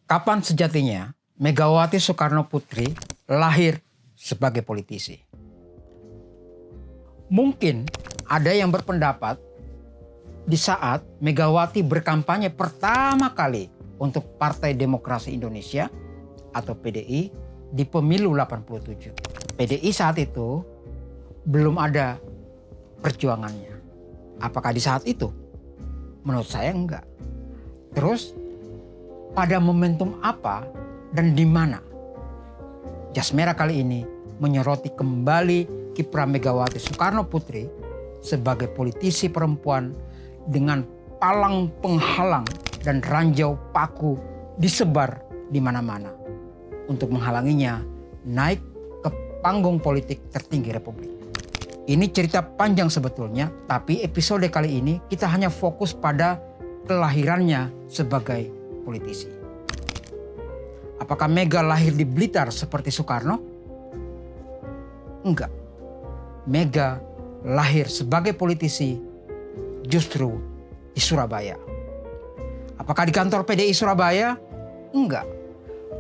Kapan sejatinya Megawati Soekarno Putri lahir sebagai politisi? Mungkin ada yang berpendapat di saat Megawati berkampanye pertama kali untuk Partai Demokrasi Indonesia atau PDI di pemilu 87. PDI saat itu belum ada perjuangannya. Apakah di saat itu? Menurut saya enggak. Terus pada momentum apa dan di mana? Jas Merah kali ini menyoroti kembali kiprah Megawati Soekarno Putri sebagai politisi perempuan dengan palang penghalang dan ranjau paku disebar di mana-mana untuk menghalanginya naik ke panggung politik tertinggi Republik. Ini cerita panjang sebetulnya, tapi episode kali ini kita hanya fokus pada kelahirannya sebagai politisi. Apakah Mega lahir di Blitar seperti Soekarno? Enggak. Mega lahir sebagai politisi justru di Surabaya. Apakah di kantor PDI Surabaya? Enggak.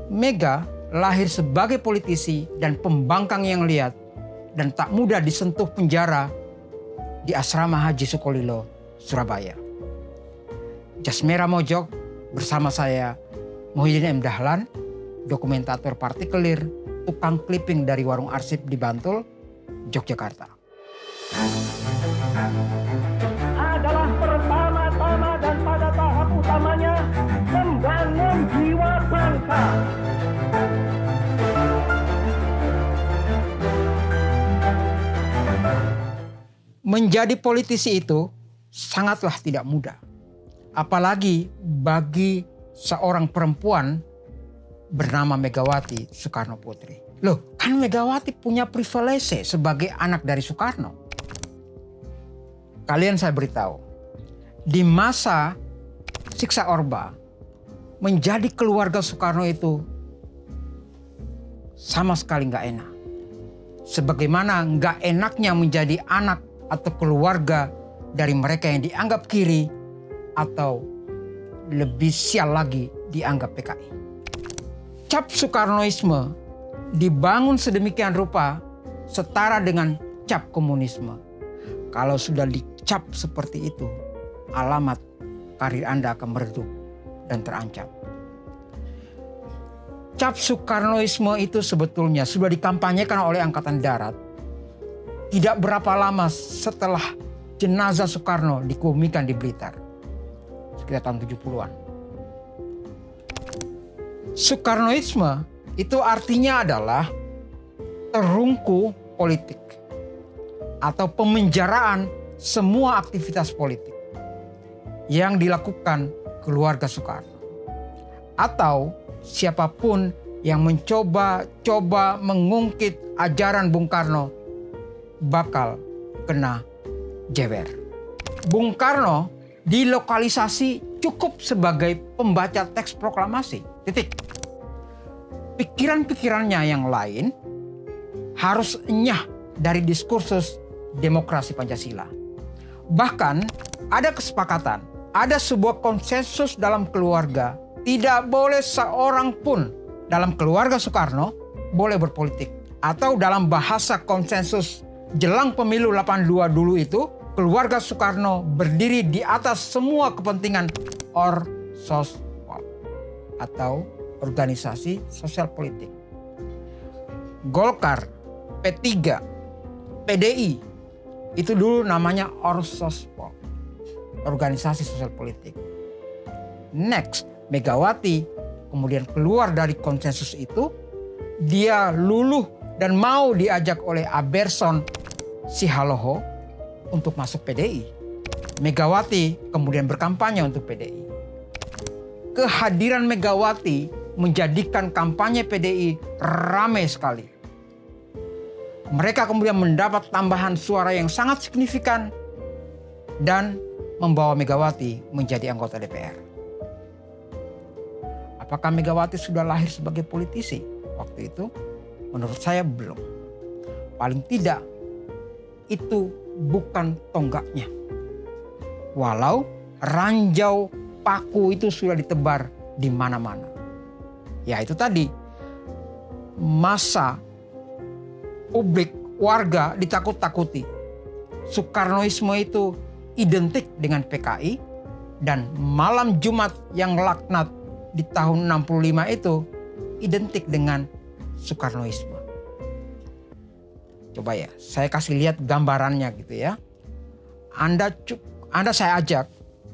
Mega lahir sebagai politisi dan pembangkang yang liat dan tak mudah disentuh penjara di Asrama Haji Sukolilo, Surabaya. Jas Merah Mojok bersama saya Muhyiddin M. Dahlan, dokumentator partikelir, tukang clipping dari warung arsip di Bantul, Yogyakarta. Adalah pertama-tama dan pada tahap utamanya membangun jiwa bangsa. Menjadi politisi itu sangatlah tidak mudah. Apalagi bagi seorang perempuan bernama Megawati Soekarno Putri. Loh, kan Megawati punya privilege sebagai anak dari Soekarno. Kalian saya beritahu, di masa siksa Orba, menjadi keluarga Soekarno itu sama sekali nggak enak. Sebagaimana nggak enaknya menjadi anak atau keluarga dari mereka yang dianggap kiri atau lebih sial lagi dianggap PKI. Cap Soekarnoisme dibangun sedemikian rupa setara dengan cap komunisme. Kalau sudah dicap seperti itu, alamat karir Anda akan meredup dan terancam. Cap Soekarnoisme itu sebetulnya sudah dikampanyekan oleh Angkatan Darat tidak berapa lama setelah jenazah Soekarno dikebumikan di Blitar, sekitar tahun 70-an. Soekarnoisme itu artinya adalah terungku politik atau pemenjaraan semua aktivitas politik yang dilakukan keluarga Soekarno atau siapapun yang mencoba mengungkit ajaran Bung Karno bakal kena jewer. Bung Karno dilokalisasi cukup sebagai pembaca teks proklamasi. Titik. Pikiran-pikirannya yang lain harus enyah dari diskursus demokrasi Pancasila. Bahkan ada kesepakatan, ada sebuah konsensus dalam keluarga, tidak boleh seorang pun dalam keluarga Soekarno boleh berpolitik. Atau dalam bahasa konsensus jelang pemilu 82 dulu itu, keluarga Soekarno berdiri di atas semua kepentingan Orsospol atau organisasi sosial politik. Golkar, P3, PDI itu dulu namanya Orsospol, organisasi sosial politik. Next, Megawati kemudian keluar dari konsensus itu, dia luluh dan mau diajak oleh Aberson Sihaloho untuk masuk PDI. Megawati kemudian berkampanye untuk PDI. Kehadiran Megawati menjadikan kampanye PDI ramai sekali. Mereka kemudian mendapat tambahan suara yang sangat signifikan dan membawa Megawati menjadi anggota DPR. Apakah Megawati sudah lahir sebagai politisi waktu itu? Menurut saya belum. Paling tidak itu bukan tonggaknya. Walau ranjau paku itu sudah ditebar di mana-mana. Ya itu tadi, massa, publik, warga ditakut-takuti. Soekarnoisme itu identik dengan PKI, dan malam Jumat yang laknat di tahun 65 itu identik dengan Soekarnoisme. Coba ya, saya kasih lihat gambarannya gitu ya. Anda saya ajak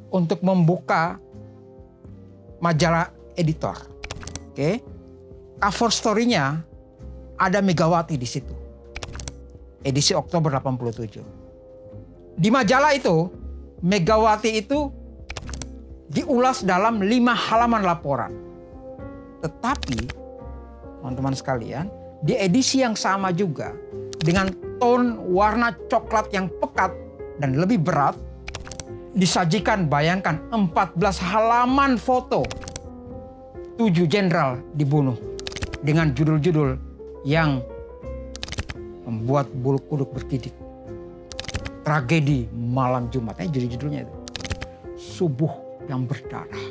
untuk membuka majalah Editor. Oke. Cover story-nya ada Megawati di situ. Edisi Oktober 87. Di majalah itu, Megawati itu diulas dalam 5 halaman laporan. Tetapi, teman-teman sekalian, di edisi yang sama juga, dengan tone warna coklat yang pekat dan lebih berat, disajikan bayangkan 14 halaman foto 7 jenderal dibunuh dengan judul-judul yang membuat bulu kuduk berkedip. Tragedi malam Jumat, judul-judulnya itu. Subuh yang berdarah.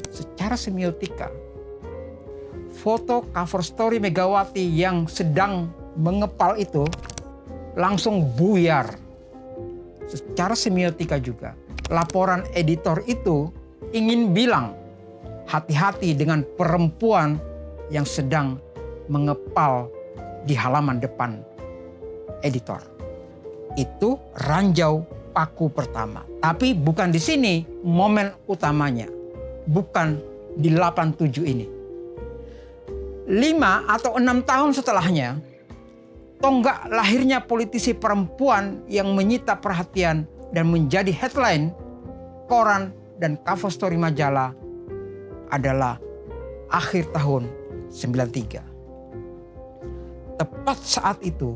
Secara semiotika, foto cover story Megawati yang sedang mengepal itu langsung buyar. Secara semiotika juga, laporan editor itu ingin bilang, hati-hati dengan perempuan yang sedang mengepal di halaman depan editor. Itu ranjau paku pertama. Tapi bukan di sini momen utamanya. Bukan di 87 ini. 5 atau 6 tahun setelahnya, tonggak lahirnya politisi perempuan yang menyita perhatian dan menjadi headline koran dan cover story majalah adalah akhir tahun 93. Tepat saat itu,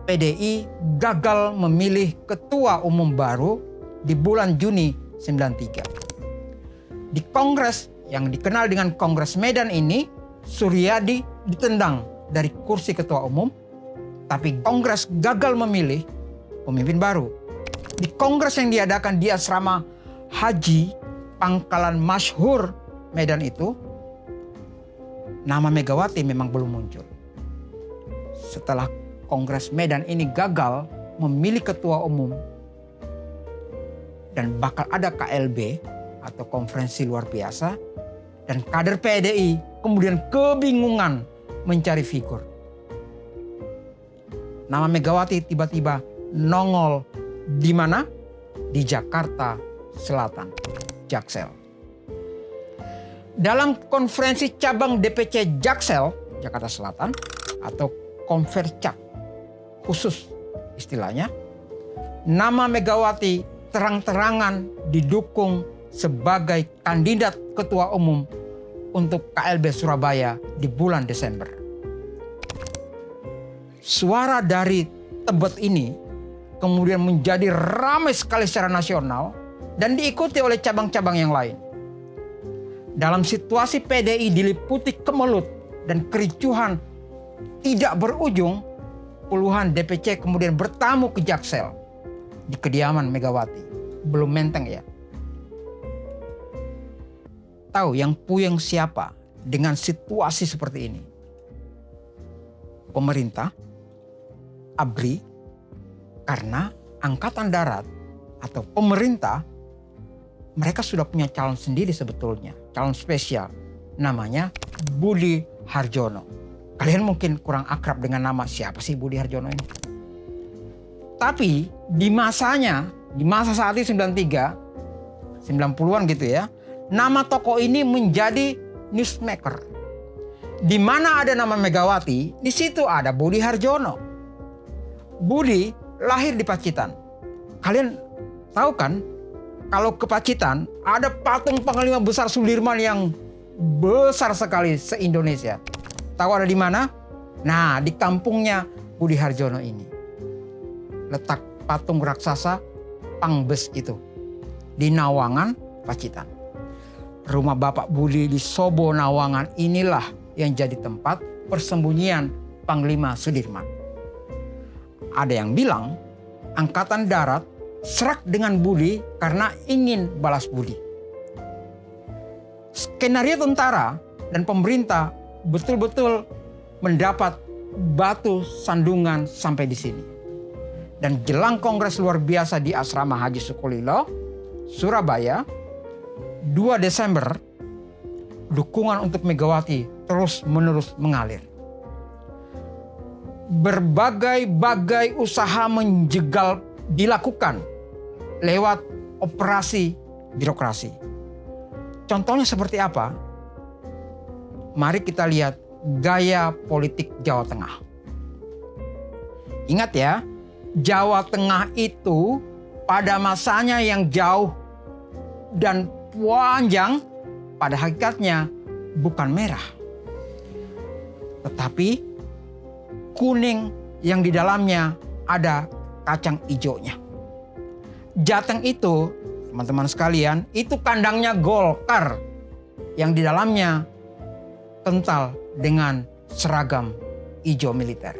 PDI gagal memilih ketua umum baru di bulan Juni 93. Di kongres yang dikenal dengan Kongres Medan ini, Suryadi ditendang dari kursi ketua umum, tapi kongres gagal memilih pemimpin baru. Di kongres yang diadakan di asrama Haji Pangkalan Masyhur Medan itu, nama Megawati memang belum muncul. Setelah Kongres Medan ini gagal memilih ketua umum dan bakal ada KLB atau konferensi luar biasa, dan kader PDI kemudian kebingungan mencari figur. Nama Megawati tiba-tiba nongol di mana? Di Jakarta Selatan, Jaksel. Dalam konferensi cabang DPC Jaksel, Jakarta Selatan, atau Konfercak khusus istilahnya, nama Megawati terang-terangan didukung sebagai kandidat ketua umum untuk KLB Surabaya di bulan Desember. Suara dari Tebet ini kemudian menjadi ramai sekali secara nasional dan diikuti oleh cabang-cabang yang lain. Dalam situasi PDI diliputi kemelut dan kericuhan tidak berujung, puluhan DPC kemudian bertamu ke Jaksel di kediaman Megawati. Belum menteng ya. Tahu yang puyeng siapa dengan situasi seperti ini? Pemerintah, ABRI, karena Angkatan Darat atau pemerintah, mereka sudah punya calon sendiri sebetulnya, calon spesial, namanya Budi Harjono. Kalian mungkin kurang akrab dengan nama siapa sih Budi Harjono ini. Tapi di masanya, di masa saat itu 93, 90-an gitu ya, nama tokoh ini menjadi newsmaker. Di mana ada nama Megawati, di situ ada Budi Harjono. Budi lahir di Pacitan. Kalian tahu kan, kalau ke Pacitan ada patung Panglima Besar Sudirman yang besar sekali se-Indonesia. Tahu ada di mana? Nah, di kampungnya Budi Harjono ini. Letak patung raksasa Pangbes itu di Nawangan, Pacitan. Rumah Bapak Budi di Sobo Nawangan inilah yang jadi tempat persembunyian Panglima Sudirman. Ada yang bilang Angkatan Darat serak dengan Budi karena ingin balas budi. Skenario tentara dan pemerintah betul-betul mendapat batu sandungan sampai di sini. Dan jelang kongres luar biasa di Asrama Haji Sukolilo, Surabaya, 2 Desember, dukungan untuk Megawati terus-menerus mengalir. Berbagai-bagai usaha menjegal dilakukan lewat operasi birokrasi. Contohnya seperti apa? Mari kita lihat gaya politik Jawa Tengah. Ingat ya, Jawa Tengah itu pada masanya yang jauh dan panjang, pada hakikatnya bukan merah, tetapi kuning yang di dalamnya ada kacang hijaunya. Jateng itu, teman-teman sekalian, itu kandangnya Golkar yang di dalamnya kental dengan seragam hijau militer.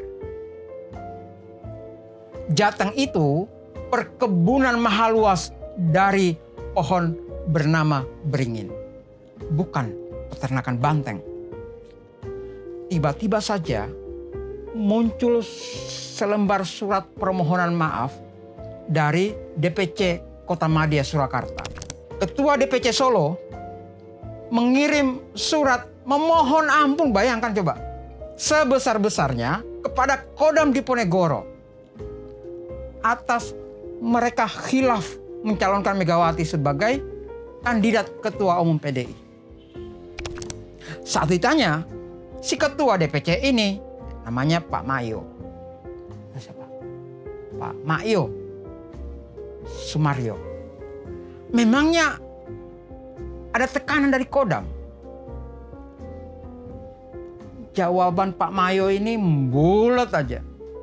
Jateng itu perkebunan mahal luas dari pohon bernama beringin, bukan peternakan banteng. Tiba-tiba saja muncul selembar surat permohonan maaf dari DPC Kota Madya Surakarta. Ketua DPC Solo mengirim surat memohon ampun, bayangkan coba, sebesar-besarnya kepada Kodam Diponegoro atas mereka khilaf mencalonkan Megawati sebagai kandidat ketua umum PDI. Saat ditanya, si ketua DPC ini namanya Pak Mayo. Siapa? Pak Mayo Sumaryo. Memangnya ada tekanan dari Kodam? Jawaban Pak Mayo ini bulat aja.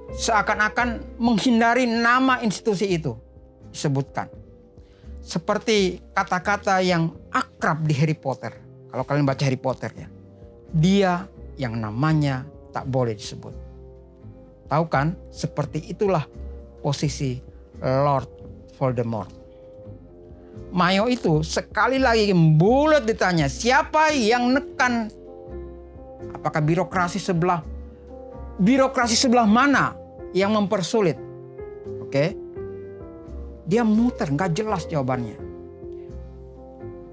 Seakan-akan menghindari nama institusi itu disebutkan. Seperti kata-kata yang akrab di Harry Potter. Kalau kalian baca Harry Potter ya. Dia yang namanya tak boleh disebut. Tahu kan? Seperti itulah posisi Lord Voldemort. Mayo itu sekali lagi bulat ditanya, siapa yang nekan? Apakah birokrasi sebelah mana yang mempersulit? Oke. Dia muter, nggak jelas jawabannya.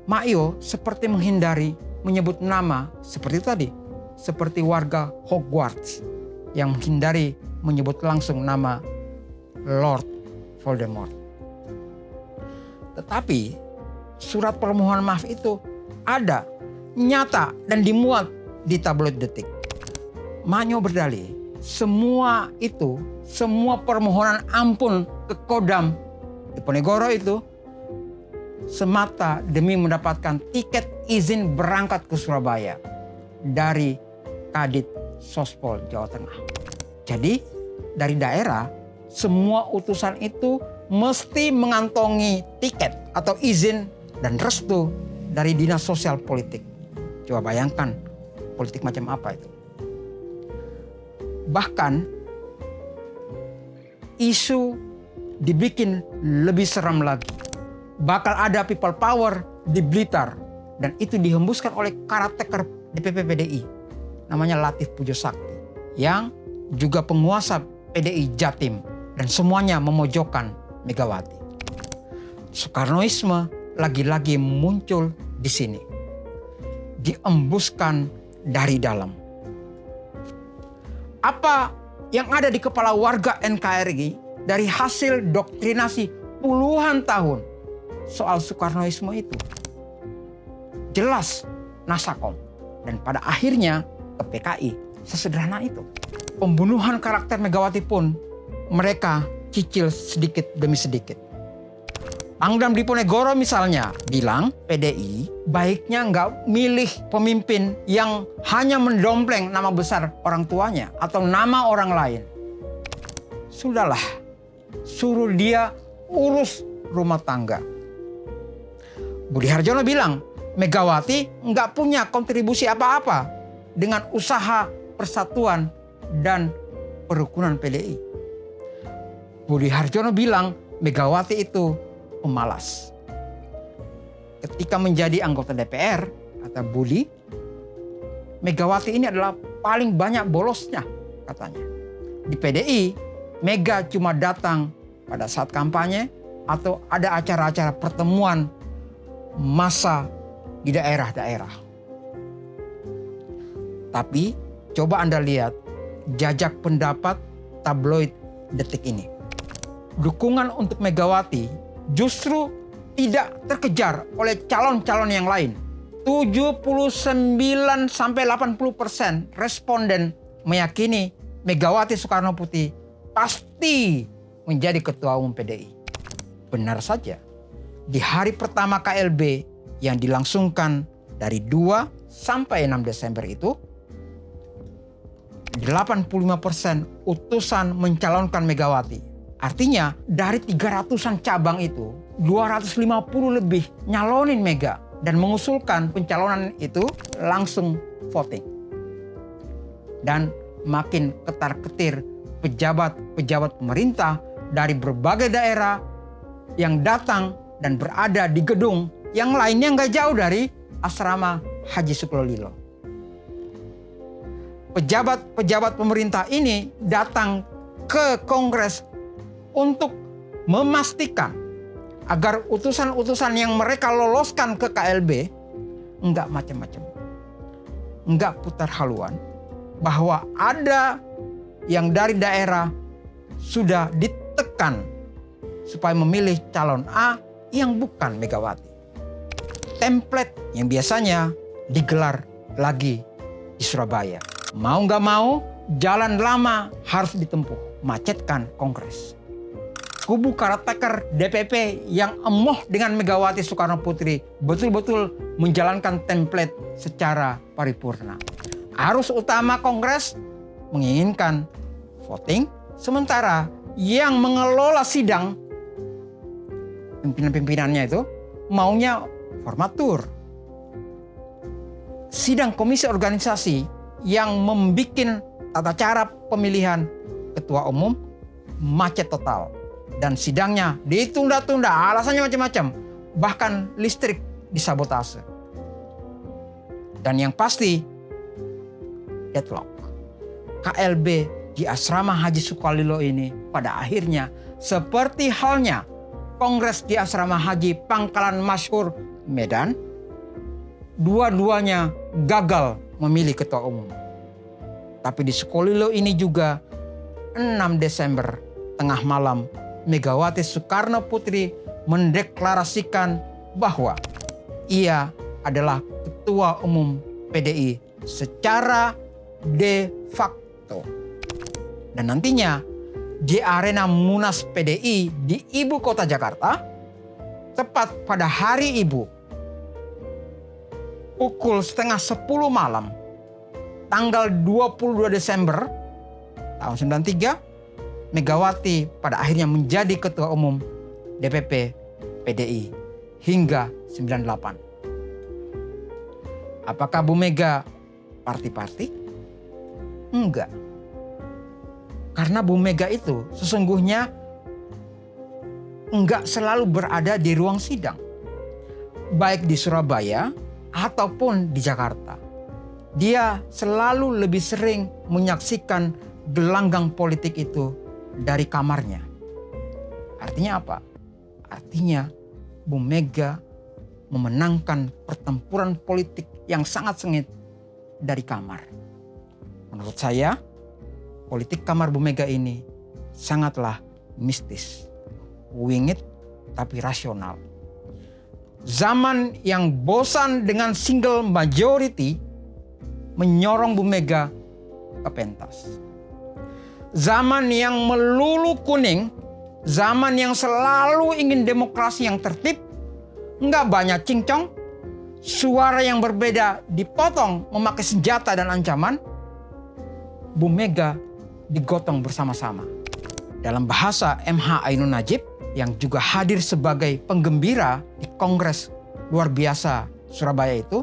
Mayo seperti menghindari menyebut nama seperti tadi. Seperti warga Hogwarts yang menghindari menyebut langsung nama Lord Voldemort. Tetapi surat permohonan maaf itu ada, nyata dan dimuat di tabloid Detik. Mayo berdalih, semua permohonan ampun ke Kodam Diponegoro itu semata demi mendapatkan tiket izin berangkat ke Surabaya dari Kadit Sospol Jawa Tengah. Jadi dari daerah semua utusan itu mesti mengantongi tiket atau izin dan restu dari Dinas Sosial Politik. Coba bayangkan politik macam apa itu. Bahkan isu dibikin lebih seram lagi. Bakal ada people power di Blitar dan itu dihembuskan oleh karateker DPP PDI namanya Latif Pujo Sakti yang juga penguasa PDI Jatim dan semuanya memojokkan Megawati. Soekarnoisme lagi-lagi muncul di sini. Diembuskan dari dalam. Apa yang ada di kepala warga NKRI dari hasil doktrinasi puluhan tahun soal Soekarnoisme itu jelas nasakom dan pada akhirnya ke PKI. Sesederhana itu. Pembunuhan karakter Megawati pun mereka cicil sedikit demi sedikit. Pangdam Diponegoro misalnya bilang PDI baiknya nggak milih pemimpin yang hanya mendompleng nama besar orang tuanya atau nama orang lain. Sudahlah, suruh dia urus rumah tangga. Budi Harjono bilang Megawati nggak punya kontribusi apa-apa dengan usaha persatuan dan perukunan PDI. Budi Harjono bilang Megawati itu pemalas. Ketika menjadi anggota DPR, kata Budi, Megawati ini adalah paling banyak bolosnya katanya. Di PDI, Mega cuma datang pada saat kampanye atau ada acara-acara pertemuan massa di daerah-daerah. Tapi coba Anda lihat jajak pendapat tabloid Detik ini. Dukungan untuk Megawati justru tidak terkejar oleh calon-calon yang lain. 79-80% responden meyakini Megawati Soekarno Putri pasti menjadi ketua umum PDI. Benar saja, di hari pertama KLB yang dilangsungkan dari 2 sampai 6 Desember itu, 85% utusan mencalonkan Megawati. Artinya dari 300-an cabang itu, 250 lebih nyalonin Mega dan mengusulkan pencalonan itu langsung voting. Dan makin ketar-ketir pejabat-pejabat pemerintah dari berbagai daerah yang datang dan berada di gedung yang lainnya nggak jauh dari asrama Haji Sukolilo. Pejabat-pejabat pemerintah ini datang ke Kongres untuk memastikan agar utusan-utusan yang mereka loloskan ke KLB enggak macam-macam, enggak putar haluan, bahwa ada yang dari daerah sudah ditekan supaya memilih calon A yang bukan Megawati. Template yang biasanya digelar lagi di Surabaya. Mau nggak mau, jalan lama harus ditempuh, macetkan Kongres. Kubu caretaker DPP yang emoh dengan Megawati Soekarno Putri betul-betul menjalankan template secara paripurna. Arus utama Kongres menginginkan voting, sementara yang mengelola sidang, pimpinan-pimpinannya itu maunya formatur. Sidang komisi organisasi yang membuat tata cara pemilihan ketua umum macet total. Dan sidangnya ditunda-tunda, alasannya macam-macam. Bahkan listrik disabotase. Dan yang pasti, deadlock. KLB di asrama Haji Sukolilo ini pada akhirnya seperti halnya Kongres di asrama Haji Pangkalan Masyhur Medan, dua-duanya gagal memilih ketua umum. Tapi di Sukolilo ini juga 6 Desember tengah malam Megawati Soekarno Putri mendeklarasikan bahwa ia adalah ketua umum PDI secara de facto. Dan nantinya di arena Munas PDI di ibu kota Jakarta, tepat pada hari Ibu, pukul 9:30 malam, tanggal 22 Desember tahun 93, Megawati pada akhirnya menjadi ketua umum DPP PDI hingga 98. Apakah Bu Mega parti-parti? Enggak. Karena Bu Mega itu sesungguhnya enggak selalu berada di ruang sidang. Baik di Surabaya ataupun di Jakarta. Dia selalu lebih sering menyaksikan gelanggang politik itu dari kamarnya. Artinya apa? Artinya Bu Mega memenangkan pertempuran politik yang sangat sengit dari kamar. Menurut saya, politik kamar Bu Mega ini sangatlah mistis, wingit tapi rasional. Zaman yang bosan dengan single majority menyorong Bu Mega ke pentas. Zaman yang melulu kuning, zaman yang selalu ingin demokrasi yang tertib, nggak banyak cincong, suara yang berbeda dipotong memakai senjata dan ancaman, Bu Mega digotong bersama-sama. Dalam bahasa MH Ainun Najib yang juga hadir sebagai penggembira di Kongres luar biasa Surabaya itu,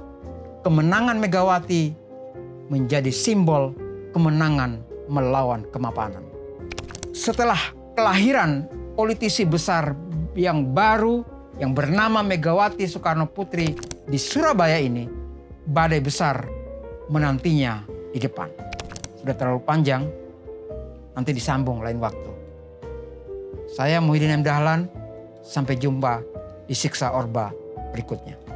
kemenangan Megawati menjadi simbol kemenangan melawan kemapanan. Setelah kelahiran politisi besar yang baru yang bernama Megawati Soekarno Putri di Surabaya ini, badai besar menantinya di depan. Sudah terlalu panjang, nanti disambung lain waktu. Saya Muhyiddin M. Dahlan, sampai jumpa di Siksa Orba berikutnya.